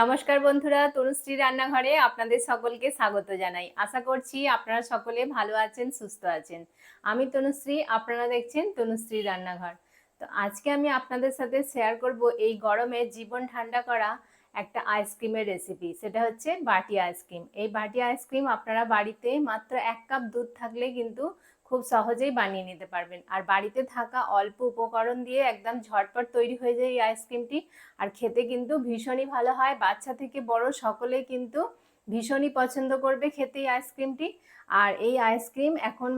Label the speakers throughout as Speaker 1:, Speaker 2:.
Speaker 1: নমস্কার বন্ধুরা, তনুশ্রী রান্নাঘরে আপনাদের সকলকে স্বাগত জানাই। আশা করছি আপনারা সকলে ভালো আছেন, সুস্থ আছেন। আমি তনুশ্রী, আপনারা দেখছেন তনুশ্রী রান্নাঘর। তো আজকে আমি আপনাদের সাথে শেয়ার করব এই গরমে জীবন ঠান্ডা করা একটা আইসক্রিমের রেসিপি। সেটা হচ্ছে বাটি আইসক্রিম। এই বাটি আইসক্রিম আপনারা বাড়িতে মাত্র 1 কাপ দুধ থাকলে কিন্তু খুব সহজেই বানিয়ে নিতে পারবেন। আর বাড়িতে থাকা অল্প উপকরণ দিয়ে একদম ঝটপট তৈরি হয়ে যায় এই আইসক্রিমটি। আর খেতে কিন্তু ভীষণই ভালো হয়। বাচ্চা থেকে বড় সকলেই কিন্তু ভীষণই পছন্দ করবে খেতে এই আইসক্রিমটি। আর এই আইসক্রিম এখন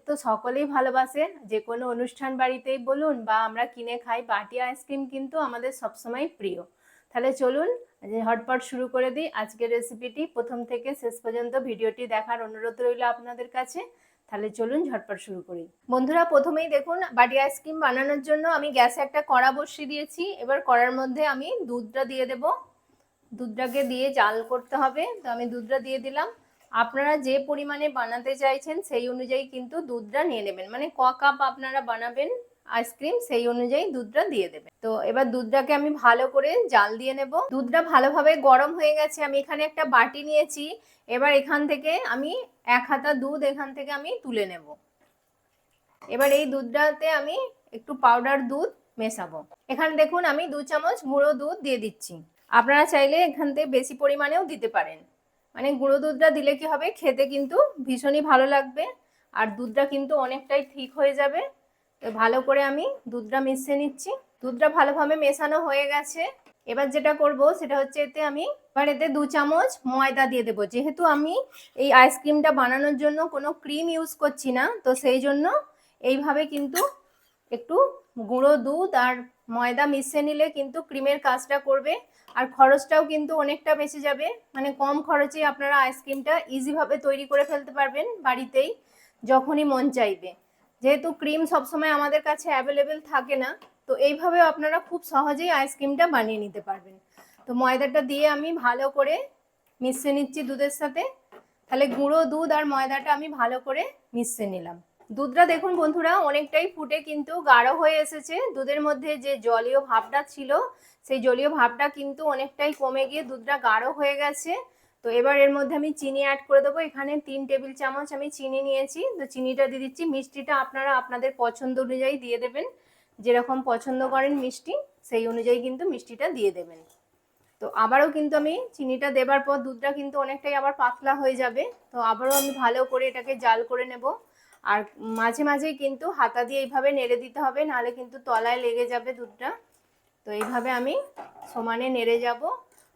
Speaker 1: তো সকলেই ভালোবাসে, যে কোনো অনুষ্ঠান বাড়িতেই বলুন বা আমরা কিনে খাই, বাটি আইসক্রিম কিন্তু আমাদের সবসময় প্রিয়। তাহলে চলুন ঝটপট শুরু করে দিই আজকের রেসিপিটি। প্রথম থেকে শেষ পর্যন্ত ভিডিওটি দেখার অনুরোধ রইল আপনাদের কাছে। তাহলে চলুন ঝটপট শুরু করি। বন্ধুরা, প্রথমেই দেখুন বাটি আইসক্রিম বানানোর জন্য আমি গ্যাসে একটা কড়া বসিয়ে দিয়েছি। এবার কড়ার মধ্যে আমি দুধটা দিয়ে দেব। দুধটাকে দিয়ে জাল করতে হবে। তো আমি দুধটা দিয়ে দিলাম। আপনারা যে পরিমাণে বানাতে চাইছেন সেই অনুযায়ী কিন্তু দুধটা নিয়ে নেবেন, মানে ক কাপ আপনারা বানাবেন আইসক্রিম সেই অনুযায়ী দুধটা দিয়ে দেবেন। তো এবার দুধটাকে আমি ভালো করে জাল দিয়ে নেব। দুধটা ভালোভাবে গরম হয়ে গেছে। আমি এখানে একটা বাটি নিয়েছি। এবার এখান থেকে আমি 1 হাতা দুধ এখান থেকে আমি তুলে নেব। এবার এই দুধটাতে আমি একটু পাউডার দুধ মেশাবো। এখানে দেখুন আমি 2 চামচ গুঁড়ো দুধ দিয়ে দিচ্ছি। আপনারা চাইলে এখান থেকে বেশি পরিমাণেও দিতে পারেন। মানে গুঁড়ো দুধটা দিলে কি হবে, খেতে কিন্তু ভীষণই ভালো লাগবে আর দুধটা কিন্তু অনেকটাই ঠিক হয়ে যাবে। তো ভালো করে আমি দুধটা মিশিয়ে নিচ্ছি। দুধটা ভালোভাবে মেশানো হয়ে গেছে। এবার যেটা করব সেটা হচ্ছে এতে 2 চামচ ময়দা দিয়ে দেবো। যেহেতু আমি এই আইসক্রিমটা বানানোর জন্য কোনো ক্রিম ইউজ করছি না, তো সেই জন্য এইভাবে কিন্তু একটু গুঁড়ো দুধ আর ময়দা মিশিয়ে নিলে কিন্তু ক্রিমের কাজটা করবে। আর খরচটাও কিন্তু অনেকটা বেঁচে যাবে। মানে কম খরচে আপনারা আইসক্রিমটা ইজিভাবে তৈরি করে ফেলতে পারবেন বাড়িতেই, যখনই মন চাইবে। যেহেতু ক্রিম সবসময় আমাদের কাছে অ্যাভেলেবেল থাকে না, তো এইভাবে আপনারা খুব সহজেই আইসক্রিমটা বানিয়ে নিতে পারবেন। তো ময়দাটা দিয়ে আমি ভালো করে মিশিয়ে নিচ্ছি দুধের সাথে। তাহলে গুঁড়ো দুধ আর ময়দাটা আমি ভালো করে মিশিয়ে নিলাম। দুধটা দেখুন বন্ধুরা অনেকটাই ফুটে কিন্তু গাঢ় হয়ে এসেছে। দুধের মধ্যে যে জলীয় ভাবটা ছিল সেই জলীয় ভাবটা কিন্তু অনেকটাই কমে গিয়ে দুধটা গাঢ় হয়ে গেছে। তো এবার এর মধ্যে আমি চিনি অ্যাড করে দেবো। এখানে 3 টেবিল চামচ আমি চিনি নিয়েছি। তো চিনিটা দিয়ে দিচ্ছি। মিষ্টিটা আপনারা আপনাদের পছন্দ অনুযায়ী দিয়ে দেবেন। যেরকম পছন্দ করেন মিষ্টি সেই অনুযায়ী কিন্তু মিষ্টিটা দিয়ে দেবেন। তো আবারও কিন্তু আমি চিনিটা দেবার পর দুধটা কিন্তু অনেকটাই আবার পাতলা হয়ে যাবে। তো আবারও আমি ভালো করে এটাকে জাল করে নেব। আর মাঝে মাঝেই কিন্তু হাতা দিয়ে এইভাবে নেড়ে দিতে হবে, নাহলে কিন্তু তলায় লেগে যাবে দুধটা। তো এইভাবে আমি সমানে নেড়ে যাব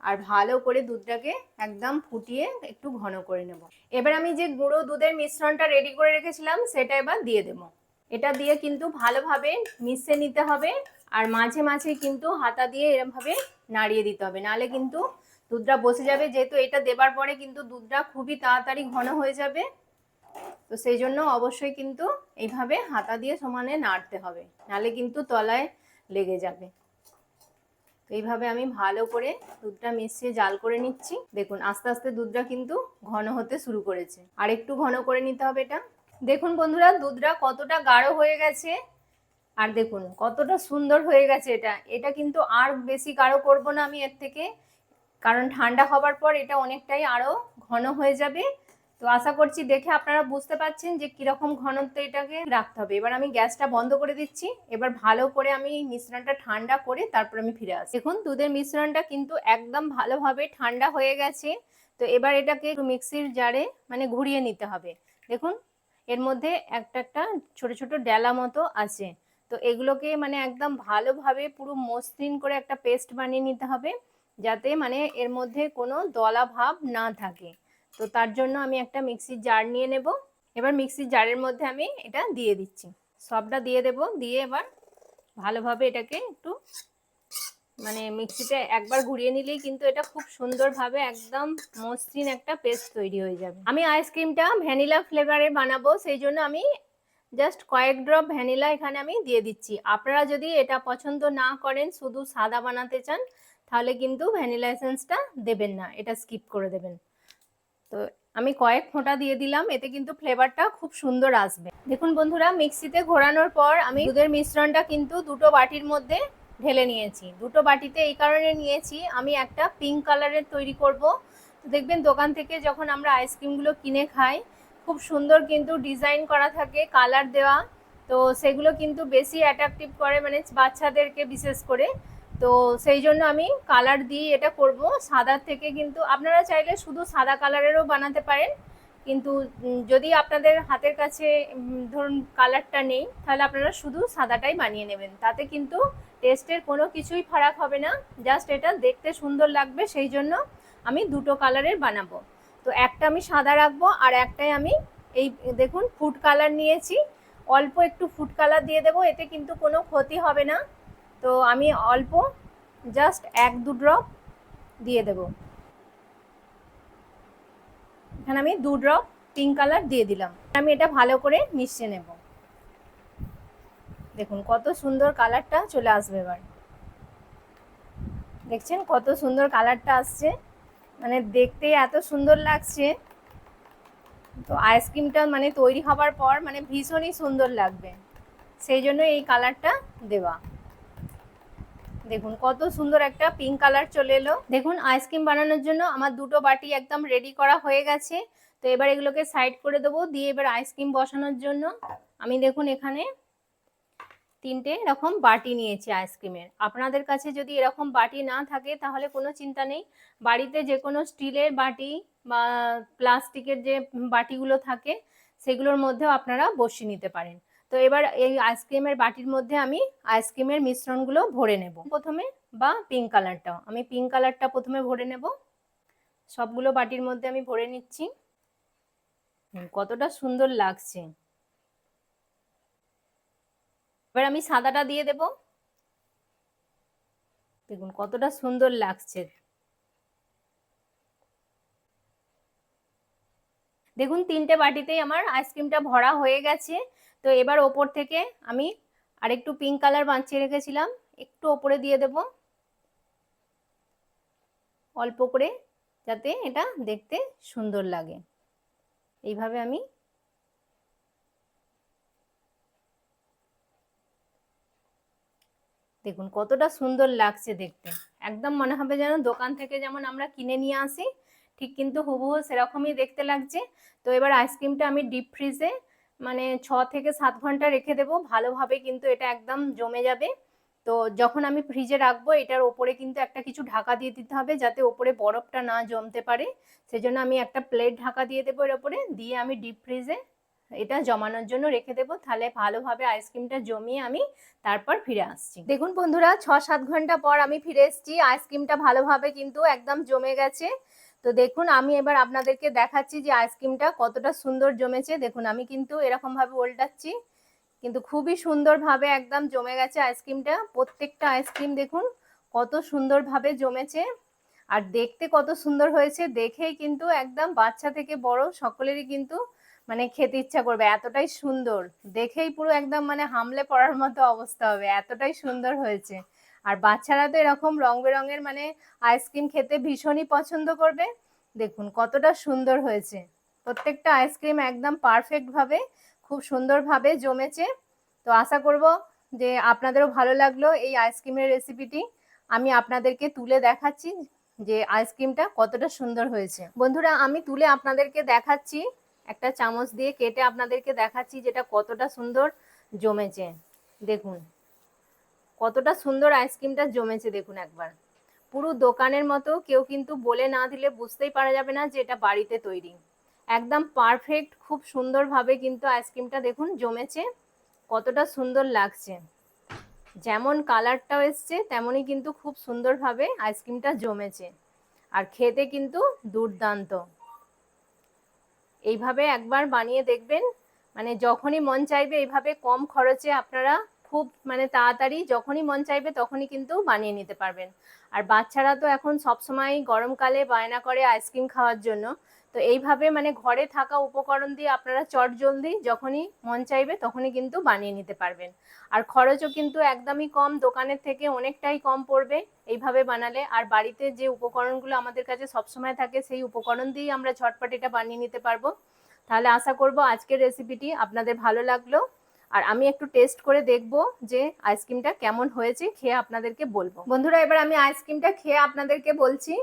Speaker 1: আর ভালো করে দুধটাকে একদম ফুটিয়ে একটু ঘন করে নেব। এবার আমি যে গুঁড়ো দুধের মিশ্রণটা রেডি করে রেখেছিলাম সেটা এবার দিয়ে দেবো। এটা দিয়ে কিন্তু ভালোভাবে মিশিয়ে নিতে হবে। আর মাঝে মাঝে কিন্তু হাতা দিয়ে এরকমভাবে নাড়িয়ে দিতে হবে, নাহলে কিন্তু দুধটা বসে যাবে। যেহেতু এটা দেবার পরে কিন্তু দুধটা খুবই তাড়াতাড়ি ঘন হয়ে যাবে, তো সেই জন্য অবশ্যই কিন্তু এইভাবে হাতা দিয়ে সমানে নাড়তে হবে, নাহলে কিন্তু তলায় লেগে যাবে। তো এইভাবে আমি ভালো করে দুধটা মিশিয়ে জাল করে নিচ্ছি। দেখুন আস্তে আস্তে দুধটা কিন্তু ঘন হতে শুরু করেছে। আর একটু ঘন করে নিতে হবে এটা। দেখুন বন্ধুরা দুধটা কতটা গাঢ় হয়ে গেছে আর দেখুন কতটা সুন্দর হয়ে গেছে। এটা কিন্তু আর বেশি গাঢ় করব না আমি এর থেকে, কারণ ঠান্ডা হবার পর এটা অনেকটাই আরও ঘন হয়ে যাবে। তো আশা করছি দেখে আপনারা বুঝতে পারছেন যে কীরকম ঘনত্ব এটাকে রাখতে হবে। এবার আমি গ্যাসটা বন্ধ করে দিচ্ছি। এবার ভালো করে আমি এই মিশ্রণটা ঠান্ডা করে তারপর আমি ফিরে আসি। দেখুন দুধের মিশ্রণটা কিন্তু একদম ভালোভাবে ঠান্ডা হয়ে গেছে। তো এবার এটাকে একটু মিক্সির জারে ঘুরিয়ে নিতে হবে। দেখুন এর মধ্যে একটা ছোট ছোট ডেলা মতো আছে। তো এগুলোকে একদম ভালোভাবে পুরো মসৃণ করে একটা পেস্ট বানিয়ে নিতে হবে, যাতে এর মধ্যে কোনো দলা ভাব না থাকে। তো তার জন্য আমি একটা মিক্সির জার নিয়ে নেব। এবার মিক্সির জারের মধ্যে আমি এটা দিয়ে দিচ্ছি। সবটা দিয়ে দেব। দিয়ে এবার ভালোভাবে এটাকে একটু মিক্সিতে একবার ঘুরিয়ে নিলেই কিন্তু এটা খুব সুন্দরভাবে একদম মসৃণ একটা পেস্ট তৈরি হয়ে যাবে। আমি আইসক্রিমটা ভ্যানিলা ফ্লেভারে বানাবো, সেই জন্য আমি জাস্ট কয়েক ড্রপ ভ্যানিলা এখানে আমি দিয়ে দিচ্ছি। আপনারা যদি এটা পছন্দ না করেন, শুধু সাদা বানাতে চান, তাহলে কিন্তু ভ্যানিলা এসেন্সটা দেবেন না, এটা স্কিপ করে দেবেন। তো আমি কয়েক ফোঁটা দিয়ে দিলাম, এতে কিন্তু ফ্লেভারটা খুব সুন্দর আসবে। দেখুন বন্ধুরা মিক্সিতে ঘোরানোর পর আমি দুধের মিশ্রণটা কিন্তু দুটো বাটির মধ্যে ঢেলে নিয়েছি। দুটো বাটিতে এই কারণে নিয়েছি, আমি একটা পিঙ্ক কালারের তৈরি করব। তো দেখবেন দোকান থেকে যখন আমরা আইসক্রিমগুলো কিনে খাই, খুব সুন্দর কিন্তু ডিজাইন করা থাকে, কালার দেওয়া। তো সেগুলো কিন্তু বেশি অ্যাট্রাকটিভ করে, মানে বাচ্চাদেরকে বিশেষ করে। তো সেই জন্য আমি কালার দিয়ে এটা করব। সাদার থেকে কিন্তু আপনারা চাইলে শুধু সাদা কালারেরও বানাতে পারেন, কিন্তু যদি আপনাদের হাতের কাছে ধরুন কালারটা নেই, তাহলে আপনারা শুধু সাদাটাই বানিয়ে নেবেন, তাতে কিন্তু টেস্টের কোনো কিছুই ফারাক হবে না, জাস্ট এটা দেখতে সুন্দর লাগবে। সেই জন্য আমি দুটো কালারের বানাবো। তো একটা আমি সাদা রাখবো, আর একটাই আমি এই দেখুন ফুড কালার নিয়েছি। অল্প একটু ফুড কালার দিয়ে দেবো, এতে কিন্তু কোনো ক্ষতি হবে না। তো আমি অল্প জাস্ট 1-2 ড্রপ দিয়ে দেবো। এখানে আমি 2 ড্রপ পিঙ্ক কালার দিয়ে দিলাম। আমি এটা ভালো করে মিশিয়ে নেব। দেখুন কত সুন্দর কালারটা চলে আসবে। এবার দেখছেন কত সুন্দর কালারটা আসছে, মানে দেখতে এত সুন্দর লাগছে। তো আইসক্রিমটা মানে তৈরি হবার পর মানে ভীষণই সুন্দর লাগবে, সেই জন্য এই কালারটা দেওয়া। দেখুন কত সুন্দর একটা পিঙ্ক কালার চলে এলো। দেখুন আইসক্রিম বানানোর জন্য আমার দুটো বাটি একদম রেডি করা হয়ে গেছে। তো এবার এগুলোকে সাইড করে দেবো, দিয়ে এবার আইসক্রিম বসানোর জন্য আমি দেখুন এখানে 3টে এরকম বাটি নিয়েছি আইসক্রিমের। আপনাদের কাছে যদি এরকম বাটি না থাকে তাহলে কোনো চিন্তা নেই, বাড়িতে যে কোনো স্টিলের বাটি বা প্লাস্টিকের যে বাটিগুলো থাকে সেগুলোর মধ্যেও আপনারা বসিয়ে নিতে পারেন। তো এবার এই আইসক্রিমের বাটির মধ্যে আমি আইসক্রিমের মিশ্রণগুলো ভরে নেব প্রথমে, বা পিঙ্ক কালারটাও আমি পিঙ্ক কালারটা প্রথমে ভরে নেব। সবগুলো বাটির মধ্যে আমি ভরে নিচ্ছি। কতটা সুন্দর লাগছে। এবার আমি সাদাটা দিয়ে দেব। দেখুন কতটা সুন্দর লাগছে। দেখুন 3টে বাটিতেই আমার আইসক্রিমটা ভরা হয়ে গেছে। তো এবার ওপর থেকে আমি আরেকটু পিঙ্ক কালার বাঁচিয়ে রেখেছিলাম, একটু ওপরে দিয়ে দেব অল্প করে, যাতে এটা দেখতে সুন্দর লাগে। এইভাবে আমি দেখুন কতটা সুন্দর লাগছে দেখতে, একদম মনে হবে যেন দোকান থেকে যেমন আমরা কিনে নিয়ে আসি, ঠিক কিন্তু হুবহু সেরকমই দেখতে লাগছে। তো এবার আইসক্রিমটা আমি ডিপ ফ্রিজে মানে 6 থেকে 7 ঘন্টা রেখে দেবো, ভালোভাবে কিন্তু এটা একদম জমে যাবে। তো যখন আমি ফ্রিজে রাখবো এটার ওপরে কিন্তু একটা কিছু ঢাকা দিয়ে দিতে হবে, যাতে ওপরে বরফটা না জমতে পারে। সেজন্য আমি একটা প্লেট ঢাকা দিয়ে দেবো এর ওপরে, দিয়ে আমি ডিপ ফ্রিজে এটা জমানোর জন্য রেখে দেবো। তাহলে ভালোভাবে আইসক্রিমটা জমিয়ে আমি তারপর ফিরে আসছি। দেখুন বন্ধুরা 6-7 ঘন্টা পর আমি ফিরে এসেছি, আইসক্রিমটা ভালোভাবে কিন্তু একদম জমে গেছে। তো দেখুন আমি এবার আপনাদেরকে দেখাচ্ছি যে আইসক্রিমটা কতটা সুন্দর জমেছে। দেখুন আমি কিন্তু এরকম ভাবে উল্টাচ্ছি, কিন্তু খুবই সুন্দরভাবে একদম জমে গেছে আইসক্রিমটা। প্রত্যেকটা আইসক্রিম দেখুন কত সুন্দরভাবে জমেছে, আর দেখতে কত সুন্দর হয়েছে। দেখেই কিন্তু একদম বাচ্চা থেকে বড় সকলেরই কিন্তু মানে খেতে ইচ্ছা করবে, এতটাই সুন্দর। দেখেই পুরো একদম মানে হামলে পড়ার মতো অবস্থা হবে, এতটাই সুন্দর হয়েছে। আর বাচ্চারা তো এরকম রং বেরঙের মানে আইসক্রিম খেতে ভীষণই পছন্দ করবে। দেখুন কতটা সুন্দর হয়েছে, প্রত্যেকটা আইসক্রিম একদম পারফেক্ট ভাবে খুব সুন্দরভাবে জমেছে। তো আশা করব যে আপনাদেরও ভালো লাগলো এই আইসক্রিমের রেসিপিটি। আমি আপনাদেরকে তুলে দেখাচ্ছি যে আইসক্রিমটা কতটা সুন্দর হয়েছে। বন্ধুরা আমি তুলে আপনাদেরকে দেখাচ্ছি, একটা চামচ দিয়ে কেটে আপনাদেরকে দেখাচ্ছি যেটা কতটা সুন্দর জমেছে। দেখুন কতটা সুন্দর আইসক্রিমটা জমেছে, দেখুন একবার পুরো দোকানের মতো, কেউ কিন্তু বলে না দিলে বুঝতেই পারা যাবে না যে এটা বাড়িতে তৈরি। একদম পারফেক্ট, খুব সুন্দরভাবে কিন্তু আইসক্রিমটা দেখুন জমেছে, কতটা সুন্দর লাগছে। যেমন কালারটাও এসছে তেমনই কিন্তু খুব সুন্দরভাবে আইসক্রিমটা জমেছে, আর খেতে কিন্তু দুর্দান্ত। এইভাবে একবার বানিয়ে দেখবেন, মানে যখনই মন চাইবে এইভাবে কম খরচে আপনারা খুব মানে তাড়াতাড়ি যখনই মন চাইবে তখনই কিন্তু বানিয়ে নিতে পারবেন। আর বাচ্চারা তো এখন সবসময় গরমকালে বায়না করে আইসক্রিম খাওয়ার জন্য। তো এইভাবে মানে ঘরে থাকা উপকরণ দিয়ে আপনারা চটজলদি যখনই মন চাইবে তখনই কিন্তু বানিয়ে নিতে পারবেন। আর খরচও কিন্তু একদমই কম, দোকানের থেকে অনেকটাই কম পড়বে এইভাবে বানালে। আর বাড়িতে যে উপকরণগুলো আমাদের কাছে সবসময় থাকে সেই উপকরণ দিয়েই আমরা ঝটপট এটা বানিয়ে নিতে পারবো। তাহলে আশা করব আজকের রেসিপিটি আপনাদের ভালো লাগলো। আর আমি একটু টেস্ট করে দেখব যে আইসক্রিমটা কেমন হয়েছে, খেয়ে আপনাদেরকে বলবো। বন্ধুরা, এবার আমি আইসক্রিমটা খেয়ে আপনাদেরকে বলছি।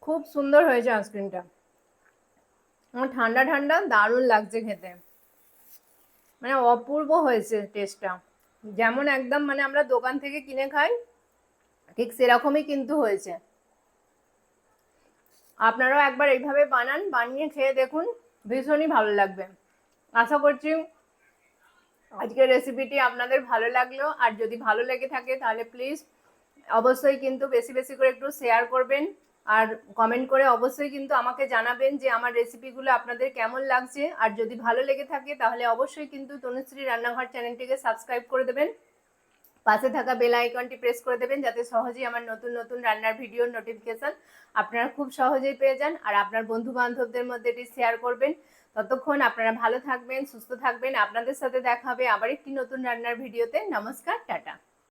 Speaker 1: খুব সুন্দর হয়েছে আইসক্রিমটা, আমার ঠান্ডা ঠান্ডা দারুণ লাগছে খেতে, মানে অপূর্ব হয়েছে টেস্টটা। যেমন একদম মানে আমরা দোকান থেকে কিনে খাই ঠিক সেরকমই কিন্তু হয়েছে। আপনারাও একবার এইভাবে বানান, বানিয়ে খেয়ে দেখুন, ভীষণই ভালো লাগবে। আশা করছি আজকের রেসিপিটি আপনাদের ভালো লাগলো, আর যদি ভালো লেগে থাকে তাহলে প্লিজ অবশ্যই কিন্তু বেশি বেশি করে একটু শেয়ার করবেন, আর কমেন্ট করে অবশ্যই কিন্তু আমাকে জানাবেন যে আমার রেসিপিগুলো আপনাদের কেমন লাগছে। আর যদি ভালো লেগে থাকে তাহলে অবশ্যই কিন্তু তনুশ্রী রান্নাঘর চ্যানেলটিকে সাবস্ক্রাইব করে দেবেন, পাশে থাকা বেল আইকনটি প্রেস করে দেবেন, যাতে সহজেই আমার নতুন নতুন রান্নার ভিডিওর নোটিফিকেশন আপনারা খুব সহজেই পেয়ে যান। আর আপনার বন্ধু বান্ধবদের মধ্যে এটি শেয়ার করবেন। ততক্ষণ আপনারা ভালো থাকবেন, সুস্থ থাকবেন। আপনাদের সাথে দেখা হবে আবার একটি নতুন রান্নার ভিডিওতে। নমস্কার, টাটা।